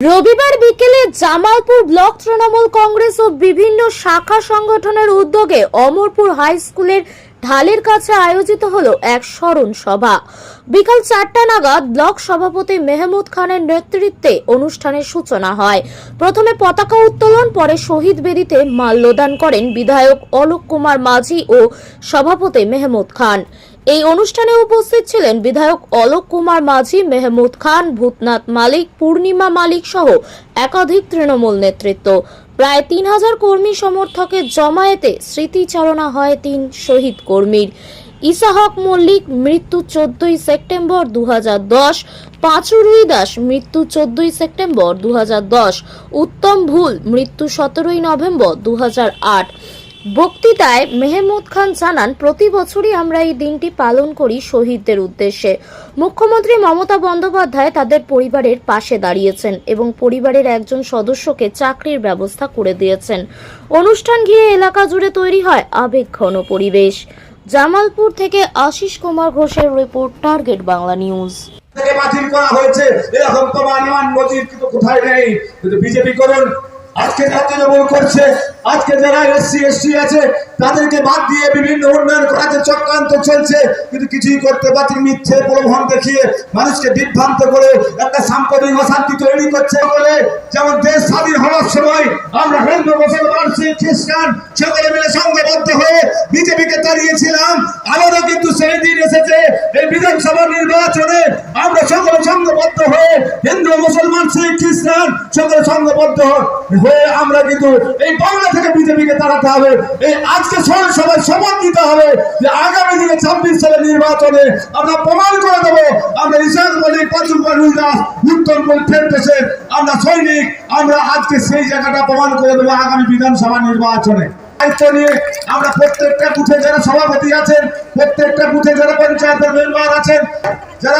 রবিবার বিকেলে জামালপুর ব্লক তৃণমূল কংগ্রেস ও বিভিন্ন শাখা সংগঠনের উদ্যোগে অমরপুর হাই স্কুলের ঢালের কাছে আয়োজিত হলো এক স্মরণ সভা। বিকাল 4টা নাগাদ ব্লক সভাপতি মেহমুদ খানের নেতৃত্বে অনুষ্ঠানের সূচনা হয়। প্রথমে পতাকা উত্তোলন, পরে শহীদ বেদিতে মাল্যদান করেন বিধায়ক অলোক কুমার মাঝি ও সভাপতি মেহমুদ খান। এই অনুষ্ঠানে উপস্থিত ছিলেন বিধায়ক অলোক কুমার মাঝি, মেহমুদ খান, ভূতনাথ মালিক, পূর্ণিমা মালিক সহ একাধিক তৃণমূল নেতৃত্ব। প্রায় 3000 কর্মী সমর্থকের জমায়েতে স্মৃতিচারণা হয় 3 শহীদ কর্মীর। ইসাহক মল্লিক মৃত্যু 14ই সেপ্টেম্বর 2010, পাঁচু রুই দাস মৃত্যু 14ই সেপ্টেম্বর 2010, উত্তম ভুল মৃত্যু 17ই নভেম্বর 2008। বক্তৃতায় মেহমুদ খান জানান, প্রতি বছরই আমরা এই দিনটি পালন করি শহীদদের উদ্দেশ্যে। মুখ্যমন্ত্রী মমতা বন্দ্যোপাধ্যায় তাদের পরিবারের পাশে দাঁড়িয়েছেন এবং পরিবারের একজন সদস্যকে চাকরির ব্যবস্থা করে দিয়েছেন। অনুষ্ঠান ঘিরে এলাকা জুড়ে তৈরি হয় আবেগঘন পরিবেশ। জামালপুর থেকে আশিস কুমার ঘোষের রিপোর্ট, টার্গেট বাংলা নিউজ। বাতিল করা হয়েছে, এরকম প্রমাণ নজির কিন্তু কোথায় নেই। বিজেপি করুন, আজকে তৃণমূল করছে, আজকে যারা এসসি আছে তাদেরকে বাদ দিয়ে বিভিন্ন উন্নয়ন করাতে চক্রান্ত চলছে, কিন্তু কিছুই করতে পারছে। মিথ্যে প্রলোভন দেখিয়ে মানুষকে বিভ্রান্ত করে একটা সাম্প্রদায়িক অশান্তি তৈরি করছে বলে। যেমন দেশ স্বাধীন হওয়ার সময় আমরা হিন্দু, মুসলমান, শিখ, খ্রিস্টান সকলে মিলে সংঘবদ্ধ হয়ে বিজেপিকে তাড়িয়েছিলাম, আমারও কিন্তু সেই দিন এসেছে। এই বিধানসভা নির্বাচনে আমরা সকলে সংঘবদ্ধ হয়ে হিন্দু, মুসলমান, শিখ, খ্রিস্টান সকলে সংঘবদ্ধ হয়ে আমরা কিন্তু এই বাংলা থেকে বিজেপিকে তাড়াতে হবে। এই আজকে সবাই শপথ নিতে হবে যে আগামী দিনে 26 সালের নির্বাচনে আমরা প্রমাণ করে দেবো আমরা ইসাক মল্লিক, পাঁচু রুই দাস, উত্তম ভুল ফেরতেছেন, আমরা সৈনিক। আমরা আজকে সেই জায়গাটা প্রমাণ করে দেবো আগামী বিধানসভা নির্বাচনে। দায়িত্ব নিয়ে আমরা প্রত্যেকটা বুথে যারা সভাপতি আছেন, প্রত্যেকটা বুথে যারা পঞ্চায়েতের মেম্বার আছেন, যারা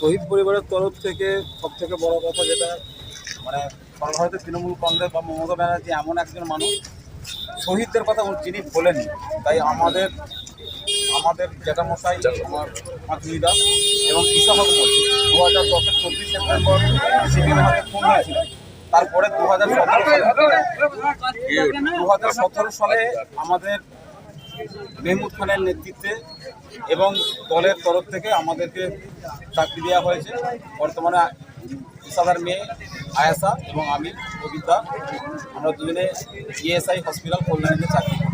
শহীদ পরিবারের তরফ থেকে সব থেকে বড় কথা যেটা মানে সর্বভারতীয় তৃণমূল কংগ্রেস বা মমতা ব্যানার্জি এমন একজন মানুষ শহীদদের কথা যিনি বলেনি। তাই আমাদের জ্যাঠামশাই আমার পাঁচুই দাস এবং ইসাহক মল্লিক 2010-এর 24 সেপ্টেম্বর সিপিএমের হাতে খুন হয়েছিল। তারপরে 2017 সালে আমাদের মেহমুদ খানের নেতৃত্বে এবং দলের তরফ থেকে আমাদেরকে চাকরি দেওয়া হয়েছে। বর্তমানে ইসাদার মেয়ে আয়াসা এবং আমি কবিতা, আমরা দুজনে ইএসআই হসপিটাল কল্যাণীতে চাকরি করি।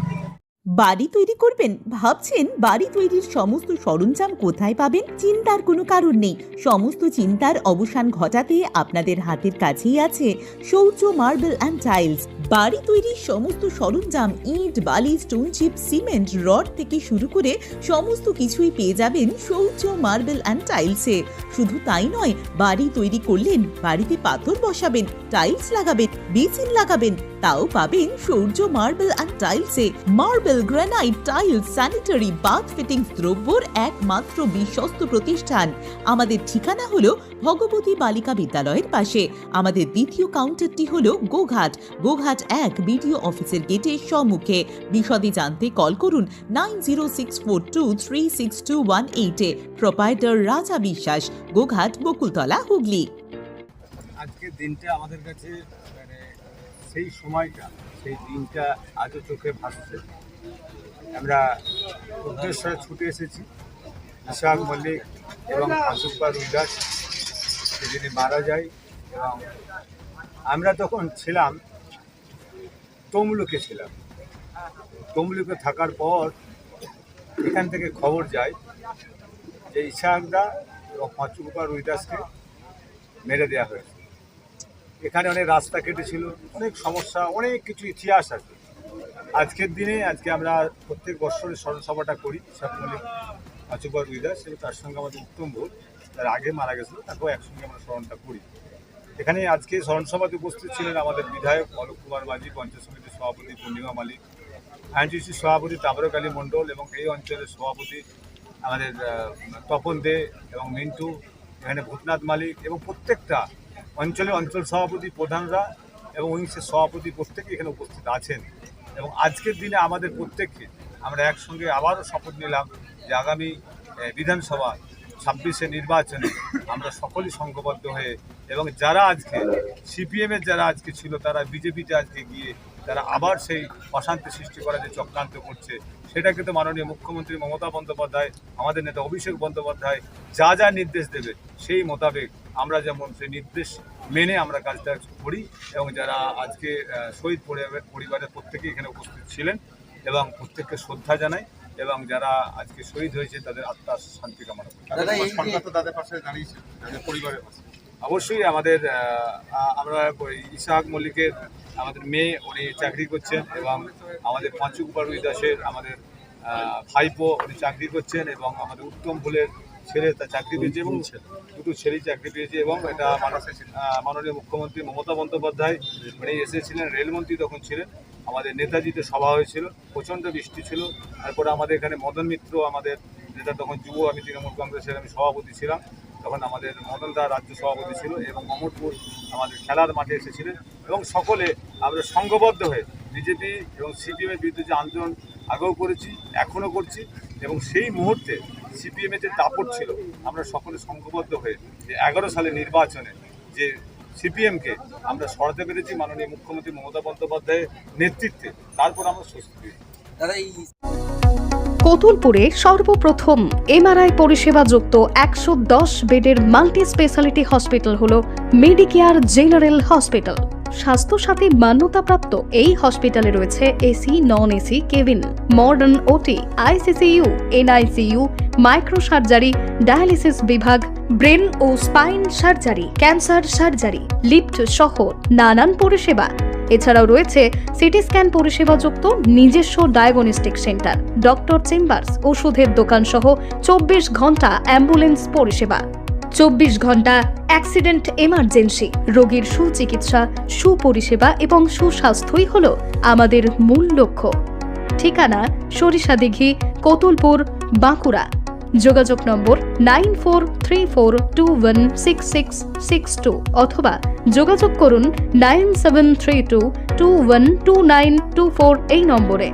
বাড়ি তৈরি করবেন? ভাবছেন বাড়ি তৈরির সমস্ত সরঞ্জাম কোথায় পাবেন? চিন্তার কোনো কারণ নেই। সমস্ত চিন্তার অবসান ঘটাতে আপনাদের হাতের কাছেই আছে শৌর্য মার্বেল অ্যান্ড টাইলস। বাড়ি তৈরির সমস্ত সরঞ্জাম, ইট, বালি, স্টোন চিপ, সিমেন্ট, রড থেকে শুরু করে সমস্ত কিছুই পেয়ে যাবেন শৌর্য মার্বেল অ্যান্ড টাইলসে। শুধু তাই নয়, বাড়ি তৈরি করলেন, বাড়িতে পাথর বসাবেন, টাইলস লাগাবেন, বেসিন লাগাবেন, তাও পাবেন শৌর্য মার্বেল অ্যান্ড টাইলসে। Marble, granite, tiles, sanitary, bath fittings দ্রব্যর একমাত্র বিশ্বস্ত প্রতিষ্ঠান। আমাদের ঠিকানা হলো ভগবতী বালিকা বিদ্যালয়ের পাশে। আমাদের দ্বিতীয় কাউন্টারটি হলো গোঘাট 1 বিডিও অফিসের গেটের সম্মুখে। বিশদে জানতে কল করুন 9064236218-এ। প্রোপাইটার রাজা বিশ্বাস, গোঘাট, বকুলতলা, হুগলি। আজকের দিনটা আমাদের কাছে সেই সময়টা, সেই দিনটা আজও চোখে ভাসছে। আমরা উদ্দেশ্যে ছুটে এসেছি ইসাক মল্লিক এবং পাঁচু রুই দাস সেদিনে মারা যায়। এবং আমরা তখন ছিলাম তমলুকে থাকার পর এখান থেকে খবর যায় যে ইসাকদা এবং পাঁচু রুই দাসকে মেরে দেওয়া হয়েছে। এখানে অনেক রাস্তা কেটেছিল, অনেক সমস্যা, অনেক কিছু ইতিহাস আছে। আজকের দিনে আমরা প্রত্যেক বছরের স্মরণসভাটা করি ইসাক মল্লিক, পাঁচু রুই দাস এবং তার সঙ্গে আমাদের উত্তম ভোট, তার আগে মারা গেছিলো, তাকেও একসঙ্গে আমরা স্মরণটা করি। এখানে আজকে স্মরণসভাতে উপস্থিত ছিলেন আমাদের বিধায়ক অলোক কুমার মাঝি, পঞ্চায়েত সমিতির সভাপতি পূর্ণিমা মালিক, আইনটিসির সভাপতি তাবরক আলী মণ্ডল এবং এই অঞ্চলের সভাপতি আমাদের তপন দে এবং মিন্টু, এখানে ভূতনাথ মালিক এবং প্রত্যেকটা অঞ্চল সভাপতি, প্রধানরা এবং উইংসের সভাপতি প্রত্যেকে এখানে উপস্থিত আছেন। এবং আজকের দিনে আমাদের প্রত্যেককে আমরা একসঙ্গে আবারও শপথ নিলাম যে আগামী বিধানসভা 26-এ নির্বাচনে আমরা সকলেই সংঘবদ্ধ হয়ে এবং যারা আজকে সিপিএমের যারা আজকে ছিল তারা বিজেপিতে আজকে গিয়ে তারা আবার সেই অশান্তি সৃষ্টি করার যে চক্রান্ত করছে, সেটাকে তো মাননীয় মুখ্যমন্ত্রী মমতা বন্দ্যোপাধ্যায়, আমাদের নেতা অভিষেক বন্দ্যোপাধ্যায় যা যা নির্দেশ দেবে সেই মোতাবেক আমরা যেমন সেই নির্দেশ মেনে আমরা কাজটা করি। এবং যারা আজকে শহীদ পরিবারের প্রত্যেকেই এখানে উপস্থিত ছিলেন এবং প্রত্যেককে শ্রদ্ধা জানাই এবং যারা আজকে শহীদ হয়েছে তাদের আত্মার শান্তি কামনা করি। তাদের পাশে দাঁড়িয়েছে, তাদের পরিবারের পাশে। অবশ্যই আমাদের আমরা ইসাহাক মল্লিকের আমাদের মেয়ে, উনি চাকরি করছেন এবং আমাদের পাঁচুকুপা রুই দাসের আমাদের ভাইপো, উনি চাকরি করছেন এবং আমাদের উত্তম ফুলের ছেলে তার চাকরি পেয়েছে এবং দুটো ছেলেই চাকরি পেয়েছে। এবং এটা মাননীয় মুখ্যমন্ত্রী মমতা বন্দ্যোপাধ্যায় উনি এসেছিলেন, রেলমন্ত্রী তখন ছিলেন। আমাদের নেতাজিতে সভা হয়েছিল, প্রচণ্ড বৃষ্টি ছিল। তারপরে আমাদের এখানে মদন মিত্র আমাদের নেতা, তখন যুব, আমি তৃণমূল কংগ্রেসের আমি সভাপতি ছিলাম, তখন আমাদের মদন দা রাজ্য সভাপতি ছিল এবং অমরপুর আমাদের খেলার মাঠে এসেছিলেন। এবং সকলে আমরা সংঘবদ্ধ হয়ে বিজেপি এবং সিপিএমের বিরুদ্ধে যে আন্দোলন আগেও করেছি, এখনও করছি। এবং সেই মুহূর্তে সিপিএমের যে দাপট ছিল, আমরা সকলে সংঘবদ্ধ হয়ে যে 11 সালে নির্বাচনে যে সিপিএমকে আমরা সরাতে পেরেছি মাননীয় মুখ্যমন্ত্রী মমতা বন্দ্যোপাধ্যায়ের নেতৃত্বে, তারপর আমরা স্বস্তি পেয়েছি। কতুলপুরে সর্বপ্রথম এমআরআই পরিষেবা যুক্ত 110 বেডের মাল্টি স্পেশালিটি হসপিটাল হল মেডিকেয়ার জেনারেল হসপিটাল। স্বাস্থ্যসাথী মান্যতাপ্রাপ্ত এই হসপিটালে রয়েছে AC, non AC cabin, modern OT, ICCU, NICU, micro surgery, dialysis বিভাগ, ব্রেন ও spine surgery, cancer surgery, lift সহ নানান পরিষেবা। এছাড়াও রয়েছে সিটি স্ক্যান পরিষেবা যুক্ত নিজস্ব ডায়াগনস্টিক সেন্টার, ডক্টর চেম্বার্স, ওষুধের দোকান সহ 24 ঘন্টা অ্যাম্বুলেন্স পরিষেবা, 24 ঘন্টা অ্যাক্সিডেন্ট এমার্জেন্সি। রোগীর সুচিকিৎসা, সুপরিষেবা এবং সুস্বাস্থ্যই হল আমাদের মূল লক্ষ্য। ঠিকানা সরিষাদিঘি, কতুলপুর, বাঁকুড়া। যোগাযোগ নম্বর 9434216662 অথবা যোগাযোগ করুন 9732212924 এই নম্বরে।